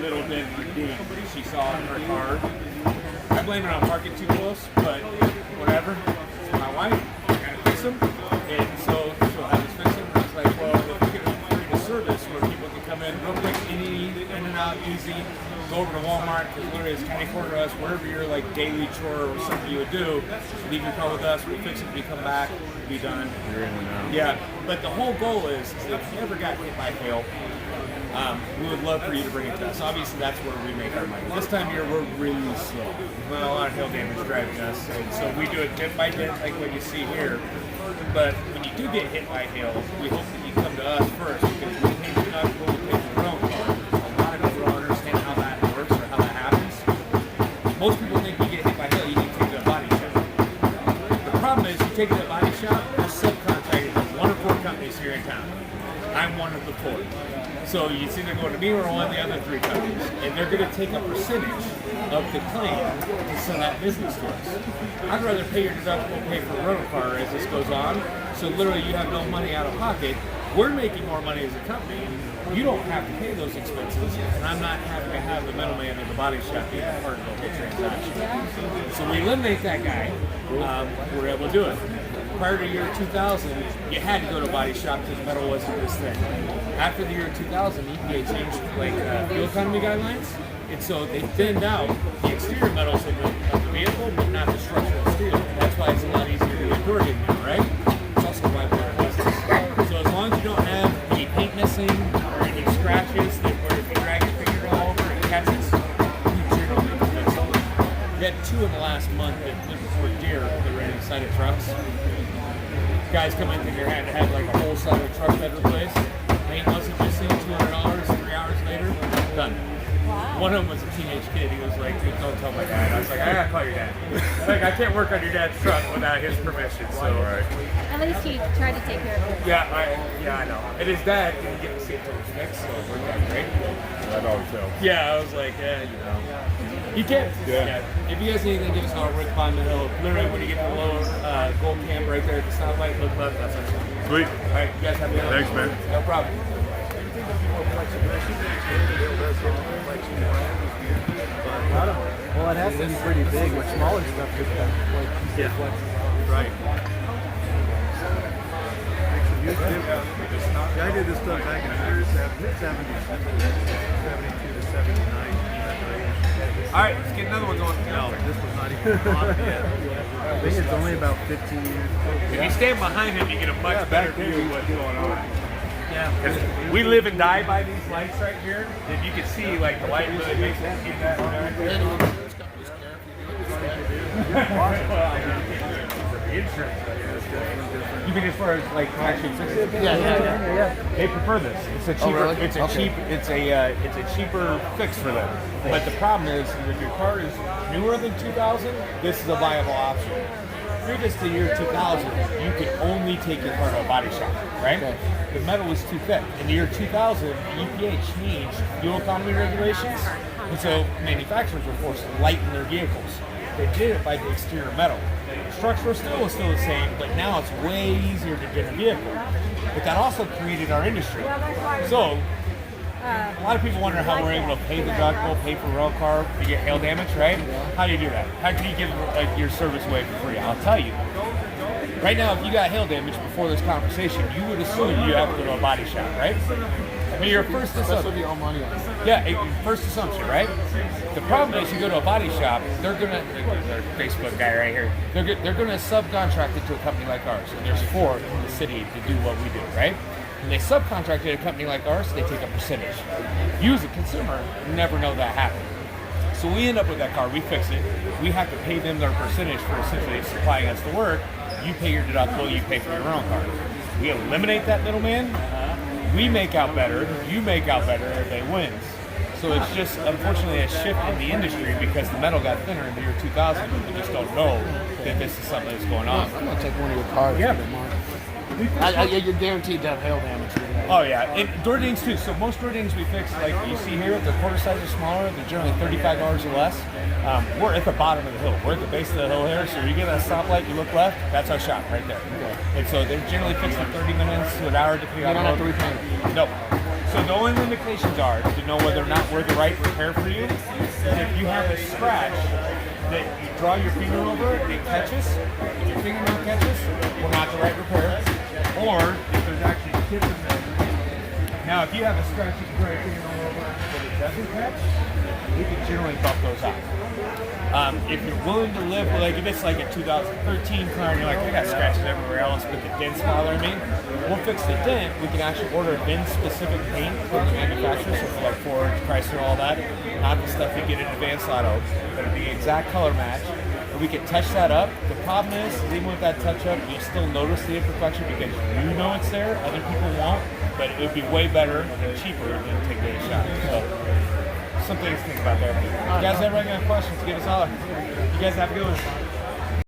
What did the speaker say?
little bit of ding she saw in her car. I blame it on parking too close, but whatever. It's my wife. I gotta fix them. And so she'll have us fix them. It's like, well, if we can create a service where people can come in real quick, in and out, easy, go over to Walmart, because literally it's kind of corner to us, wherever your like daily chore or something you would do, leave your car with us, we fix it, we come back, be done. You're in and out. Yeah, but the whole goal is that if you ever got hit by hail, we would love for you to bring it to us. Obviously, that's where we make our money. This time of year, we're really slow. Well, a lot of hail damage driving us, and so we do it dent by dent, like what you see here. But when you do get hit by hail, we hope that you come to us first, because we pay the deductible, we pay for your own car. A lot of people don't understand how that works or how that happens. Most people think you get hit by hail, you need to take it to a body shop. The problem is, you take it to a body shop, we're subcontracted to one of 4 companies here in town. I'm one of the 4. So it's either going to me or one of the other 3 companies, and they're going to take a percentage of the claim to send that business to us. I'd rather pay your deductible, pay for a rental car as this goes on, so literally you have no money out of pocket. We're making more money as a company. You don't have to pay those expenses, and I'm not having to have the middleman in the body shop be part of the whole transaction. So we eliminate that guy. We're able to do it. Prior to the year 2000, you had to go to a body shop because metal wasn't this thing. After the year 2000, EPA changed fuel economy guidelines, and so they thinned out the exterior metals of the vehicle, but not the structural steel. That's why it's a lot easier to get door getting in, right? It's also why we're in business. So as long as you don't have any paint missing or any scratches that where if you drag your finger all over it catches, you generally can fix them. We had 2 in the last month that were deer that ran inside of trucks. Guys come in thinking they had to have like a whole side of the truck bed replaced. Paint wasn't just seen $200, 3 hours later, done. Wow. One of them was a teenage kid. He was like, "Dude, don't tell my dad." I was like, "I gotta call your dad." Like, I can't work on your dad's truck without his permission. So, at least he tried to take care of it. Yeah, I know. And his dad didn't get to see it till it was fixed, so it worked out great. That always helps. Yeah, I was like, You can. Yeah. If you guys need anything, give us a call. We're at Climb the Hill. Literally, when you get to the lower gold camp right there at the stoplight, look left. That's our spot. Sweet. All right, you guys have a good one. Thanks, man. No problem. Well, it has been pretty big with smaller stuff. Right. I did this stuff back in the 70s, 72 to 79. All right, let's get another one going. No, this was not even on yet. I think it's only about 15 years. If you stand behind him, you get a much better view of what's going on. Yeah. Because we live and die by these lights right here. If you can see, like, the light really makes it see that right there. Insurance. You mean as far as like actually fix it? Yeah. They prefer this. It's a cheaper. Really? It's a cheaper fix for them. But the problem is, if your car is newer than 2000, this is a viable option. Previous to year 2000, you could only take your car to a body shop, right? Okay. The metal was too thick. In the year 2000, the EPA changed fuel economy regulations, and so manufacturers were forced to lighten their vehicles. They did it by the exterior metal. The structural steel was still the same, but now it's way easier to get a vehicle. But that also created our industry. So, a lot of people wonder how we're able to pay the deductible, pay for a rental car if you get hail damage, right? How do you do that? How can you give like your service away for free? I'll tell you. Right now, if you got hail damage before this conversation, you would assume you have to go to a body shop, right? I mean, your first assumption. Be all money on it. Yeah, your first assumption, right? The problem is, you go to a body shop, they're gonna. There's a Facebook guy right here. They're gonna subcontract it to a company like ours, and there's 4 in the city to do what we do, right? When they subcontract it to a company like ours, they take a percentage. You as a consumer never know that happened. So we end up with that car, we fix it, we have to pay them their percentage for essentially supplying us the work. You pay your deductible, you pay for your rental car. We eliminate that middleman, we make out better, you make out better, everybody wins. So it's just, unfortunately, a shift in the industry because the metal got thinner in the year 2000. People just don't know that this is something that's going on. I'm going to take one of your cars. Yeah. You're guaranteed to have hail damage. Oh yeah, and door dings too. So most door dings we fix, like you see here, the quarter size are smaller. They're generally $35 or less. We're at the bottom of the hill. We're at the base of the hill here. So you get a stoplight, you look left, that's our shop right there. Okay. And so they're generally fixed in 30 minutes to an hour depending on. You don't have to repaint it. Nope. So the only limitations are to know whether or not we're the right repair for you. If you have a scratch that you draw your finger over it, it catches, your fingernail catches, we're not the right repair. Or if there's actually a tip in there. Now, if you have a scratch that you draw your fingernail over but it doesn't catch, we can generally buff those out. If you're willing to live, like if it's like a 2013 car and you're like, I got scratches everywhere else, but the dent's bothering me, we'll fix the dent. We can actually order a VIN-specific paint from the manufacturer, so for like Ford, Chrysler, all that, not the stuff you get in Advanced Auto, but the exact color match. And we can touch that up. The problem is, even with that touch-up, you'll still notice the imperfection because you know it's there, other people won't, but it would be way better and cheaper than taking a shot. So, some things to think about there. You guys ever have questions, give us a holler. You guys have a good one.